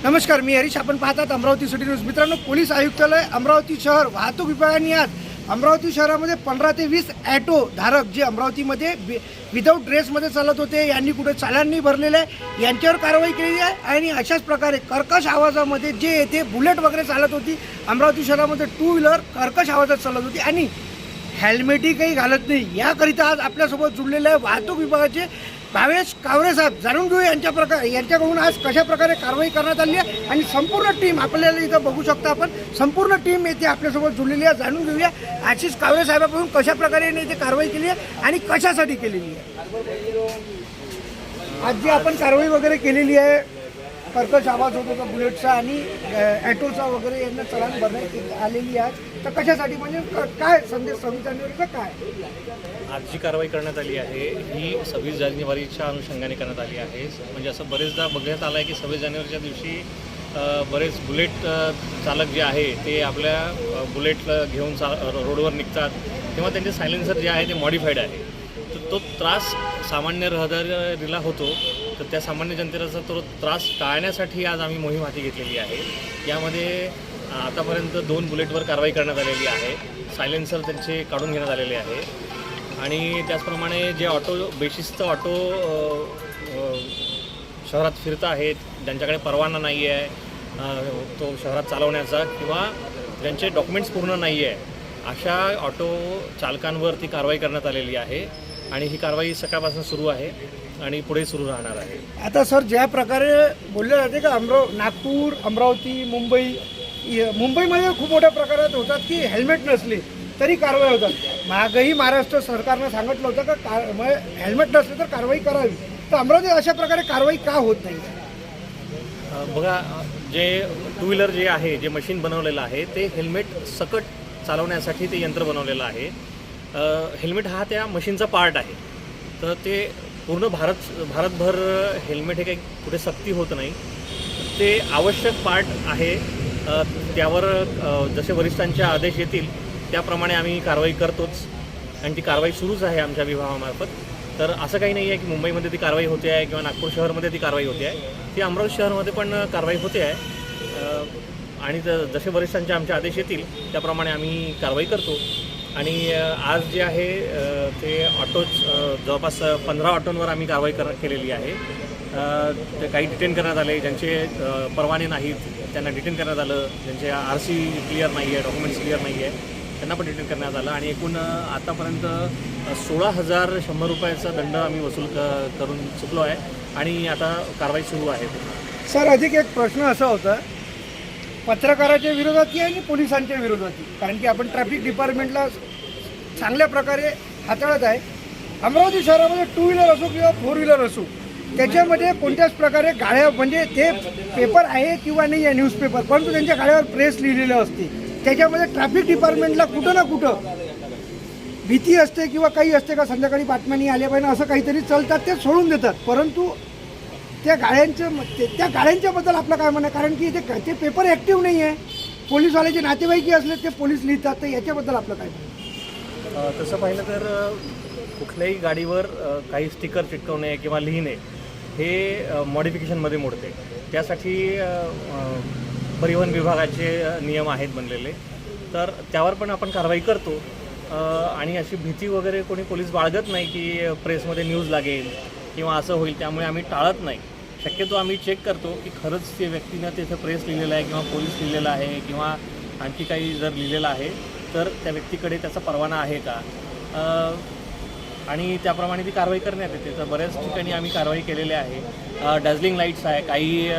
नमस्कार, मी हरीश. आपण पाहतात अमरावती सिटी न्यूज. मित्रांनो, पोलीस आयुक्तालय अमरावती शहर वाहतूक विभागाने आज अमरावती शहरामध्ये 15 ते 20 ॲटो धारक जे अमरावतीमध्ये विदाऊट ड्रेसमध्ये चालत होते, यांनी कुठे चालान नाही भरलेलं आहे, यांच्यावर कारवाई केलेली आहे. आणि अशाच प्रकारे कर्कश आवाजामध्ये जे येथे बुलेट वगैरे चालत होती अमरावती शहरामध्ये, टू व्हीलर कर्कश आवाजात चालत होती आणि हेल्मेटही काही घालत नाही, याकरिता आज आपल्यासोबत जुळलेले आहे वाहतूक विभागाचे भावेश कावरे साहेब. जाणून घेऊ यांच्याकडून आज कशा प्रकारे कारवाई करण्यात आली आहे आणि संपूर्ण टीम आपल्याला इथं बघू शकता आपण. संपूर्ण टीम येथे आपल्यासोबत जुळलेली आहे. जाणून घेऊया आशिष कावरे साहेबांकडून कशा प्रकारे इथे कारवाई केली आहे आणि कशासाठी केलेली आहे. आज जी आपण कारवाई वगैरे केलेली आहे, कर्कश आवाज होत होता बुलेटचा आणि ॲटोचा वगैरे, यांना चलान भरण्यात आलेली आहे. तर कशासाठी, म्हणजे काय संदेश 26 जानेवारीचा काय आज जी कारवाई करण्यात आली आहे ही 26 जानेवारीच्या अनुषंगाने करण्यात आली आहे. म्हणजे असं बरेचदा बघण्यात आलं आहे की 26 जानेवारीच्या दिवशी बरेच बुलेट चालक जे आहे ते आपल्या बुलेट घेऊन रोडवर निघतात, तेव्हा त्यांचे सायलेन्सर जे आहे ते मॉडिफाईड आहे. तर तो त्रास सामान्य रहदारीला होतो. तर त्या सामान्य जनतेचा तो त्रास टाळण्यासाठी आज आम्ही मोहीम हाती घेतलेली आहे. यामध्ये आतापर्यंत 2 बुलेटवर कारवाई करण्यात आलेली आहे. सायलेन्सर त्यांचे काढून घेण्यात आलेले आहे. आणि त्याचप्रमाणे जे बेशिस्त ऑटो शहरात फिरत आहेत, ज्यांच्याकडे परवाना नाही आहे तो शहरात चालवण्याचा, किंवा ज्यांचे डॉक्युमेंट्स पूर्ण नाही आहे, अशा ऑटो चालकांवर ती कारवाई करण्यात आलेली आहे. आणि ही कारवाई सकाळपासून सुरू आहे आणि पुढे सुरू राहणार आहे. आता सर, ज्या प्रकारे बोलले जाते का नागपूर, अमरावती, मुंबईमध्ये खूप मोठ्या प्रकारात होतात की हेल्मेट नसले तरी कारवाई होतात. मागही महाराष्ट्र सरकारनं सांगितलं होतं का हेल्मेट नसले तर कारवाई करावी. तर अमरावतीत अशा प्रकारे कारवाई का होत नाही? बघा, जे टू व्हीलर जे आहे, जे मशीन बनवलेलं आहे ते हेल्मेट सकट चालवण्यासाठी ते यंत्र बनवलेलं आहे. हेल्मेट हा त्या मशीनचा पार्ट आहे. तर ते पूर्ण भारतभर हेल्मेट हे काही कुठे सक्ती होत नाही. ते आवश्यक पार्ट आहे. त्यावर जसे वरिष्ठांचे आदेश येतील त्याप्रमाणे आम्ही कारवाई करतोच आणि ती कारवाई सुरूच आहे आमच्या विभागामार्फत. तर असं काही नाही आहे की मुंबईमध्ये ती कारवाई होते आहे किंवा नागपूर शहरामध्ये ती कारवाई होते आहे. ती अमरावती शहरामध्ये पण कारवाई होते आहे. आणि जसे वरिष्ठांचे आमचे आदेश येतील त्याप्रमाणे आम्ही कारवाई करतो. आणि आज जे आहे ते ऑटोज जवळपास 15 ऑटोंवर आम्ही कारवाई केलेली आहे. ते काही डिटेन करण्यात आले, ज्यांचे परवाने नाहीत त्यांना डिटेन करण्यात आलं, ज्यांचे RC क्लिअर नाही आहे, डॉक्युमेंट्स क्लिअर नाही आहे, त्यांना पण डिटेन करण्यात आलं. आणि एकूण आतापर्यंत 16,100 रुपयाचा दंड आम्ही वसूल करून चुकलो आहे आणि आता कारवाई सुरू आहे. सर, अधिक एक प्रश्न असा होता पत्रकाराच्या विरोधात आणि पोलिसांच्या विरोधात, कारण की आपण ट्रॅफिक डिपार्टमेंटला चांगल्या प्रकारे हाताळत आहे. अमरावती शहरामध्ये टू व्हीलर असो किंवा 4 व्हीलर असो, त्याच्यामध्ये कोणत्याच प्रकारे गाड्या, म्हणजे ते पेपर आहे किंवा नाही आहे न्यूजपेपर, परंतु त्यांच्या गाड्यावर प्रेस लिहिलेलं असते. त्याच्यामध्ये ट्रॅफिक डिपार्टमेंटला कुठं ना कुठं भीती असते किंवा काही असते का संध्याकाळी बातम्या नाही आल्या पाहिजे असं काहीतरी चालतात, ते सोडून देतात. परंतु त्या गाड्यांच्याबद्दल आपलं काय म्हणणं आहे? कारण की ते पेपर ॲक्टिव्ह नाही आहे. पोलीसवाल्याचे नातेवाईकी असले ते पोलीस लिहितात. तर याच्याबद्दल आपलं काय म्हणणं? तसं पाहिलं तर कुठल्याही गाडीवर काही स्टिकर चिटकवणे किंवा लिहिणे हे मॉडिफिकेशनमध्ये मोडते. त्यासाठी परिवहन विभागाचे नियम आहेत बनलेले, तर त्यावर पण आपण कारवाई करतो. आणि अशी भीती वगैरे कोणी पोलीस बाळगत नाही की प्रेसमध्ये न्यूज लागेल किंवा असं होईल, त्यामुळे आम्ही टाळत नाही. शक्यतो आम्ही चेक करतो की खरंच ते व्यक्तीनं तिथं प्रेस लिहिलेलं आहे किंवा पोलीस लिहिलेलं आहे किंवा आणखी काही जर लिहिलेलं आहे तर त्या व्यक्तीकडे त्याचा परवाना आहे का, आणि त्याप्रमाणे ती कारवाई करण्यात येते. तर बऱ्याच ठिकाणी आम्ही कारवाई केलेली आहे. डॅझलिंग लाईट्स आहे, काही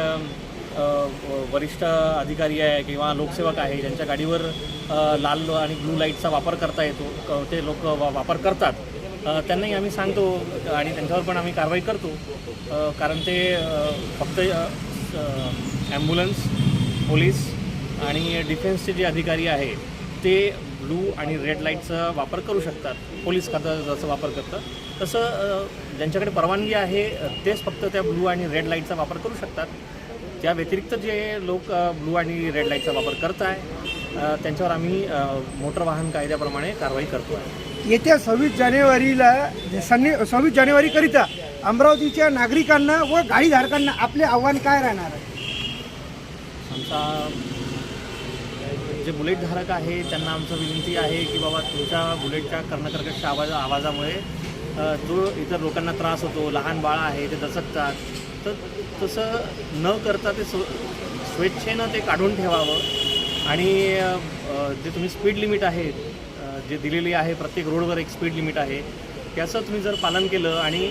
वरिष्ठ अधिकारी आहे किंवा लोकसेवक आहे ज्यांच्या गाडीवर लाल आणि ब्लू लाईटचा वापर करता येतो, ते लोक वापर करतात, त्यांनाही आम्ही सांगतो आणि त्यांच्यावर पण आम्ही कारवाई करतो. कारण ते फक्त ॲम्ब्युलन्स, पोलीस आणि डिफेन्सचे जे अधिकारी आहे ते ब्लू आणि रेड लाईटचा वापर करू शकतात. पोलीस खातं जसं वापर करतं तसं ज्यांच्याकडे परवानगी आहे तेच फक्त त्या ब्लू आणि रेड लाईटचा वापर करू शकतात. त्या व्यतिरिक्त जे लोक ब्लू आणि रेड लाईटचा वापर करत आहे त्यांच्यावर आम्ही मोटर वाहन कायद्याप्रमाणे कारवाई करतो आहे. येत्या 26 जानेवारीकरिता अमरावतीच्या नागरिकांना व गाडीधारकांना आपले आव्हान काय राहणार आहे? आमचा जे बुलेट धारक आहे त्यांना आमचं विनंती आहे की बाबा तुमच्या बुलेटच्या कर्णकर्कश आवाजामुळे जो इतर लोकांना त्रास होतो, लहान बाळं आहे ते दचकतात, तर तसं न करता ते स्वेच्छेनं ते काढून ठेवावं आणि जे तुम्ही स्पीड लिमिट आहे जे दिलेली आहे, प्रत्येक रोडवर एक स्पीड लिमिट आहे, त्याचं तुम्ही जर पालन केलं आणि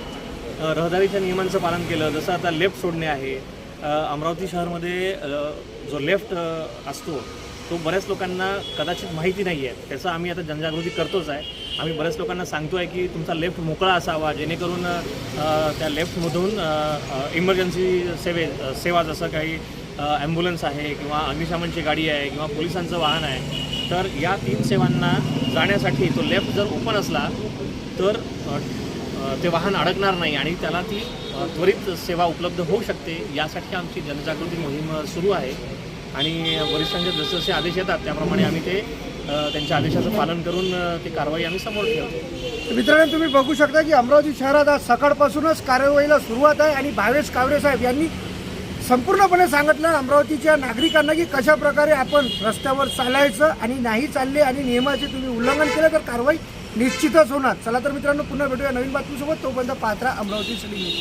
रहदारीच्या नियमांचं पालन केलं, जसं आता लेफ्ट सोडणे आहे. अमरावती शहरामध्ये जो लेफ्ट असतो तो बऱ्याच लोकांना कदाचित माहिती नाही आहे. त्याचं आम्ही आता जनजागृती करतोच आहे. आम्ही बऱ्याच लोकांना सांगतो आहे की तुमचा लेफ्ट मोकळा असावा, जेणेकरून त्या लेफ्टमधून इमर्जन्सी सेवा जसं काही ॲम्ब्युलन्स आहे किंवा अग्निशमनची गाडी आहे किंवा पोलिसांचं वाहन आहे, तर या 3 सेवांना जाण्यासाठी तो लेफ्ट जर ओपन असला तर ते वाहन अडकणार नाही आणि त्याला ती त्वरित सेवा उपलब्ध होऊ शकते. यासाठी आमची जनजागृती मोहीम सुरू आहे आणि वरिष्ठांचे जसे जसे आदेश येतात त्याप्रमाणे आम्ही ते त्यांच्या आदेशाचं पालन करून ती कारवाई आम्ही समोर ठेवतो. मित्रांनो, तुम्ही बघू शकता की अमरावती शहरात आज सकाळपासूनच कारवाईला सुरुवात आहे आणि भावेश कावरे साहेब यांनी संपूर्णपणे सांगितलं अमरावतीच्या नागरिकांना की कशा प्रकारे आपण रस्त्यावर चालायचं आणि नाही चालले आणि नियमाचे तुम्ही उल्लंघन केलं तर कारवाई निश्चितच होणार. चला तर मित्रांनो, पुन्हा भेटूया नवीन बातमीसोबत. तोपर्यंत पाहत राहा अमरावती सिटी न्यूज.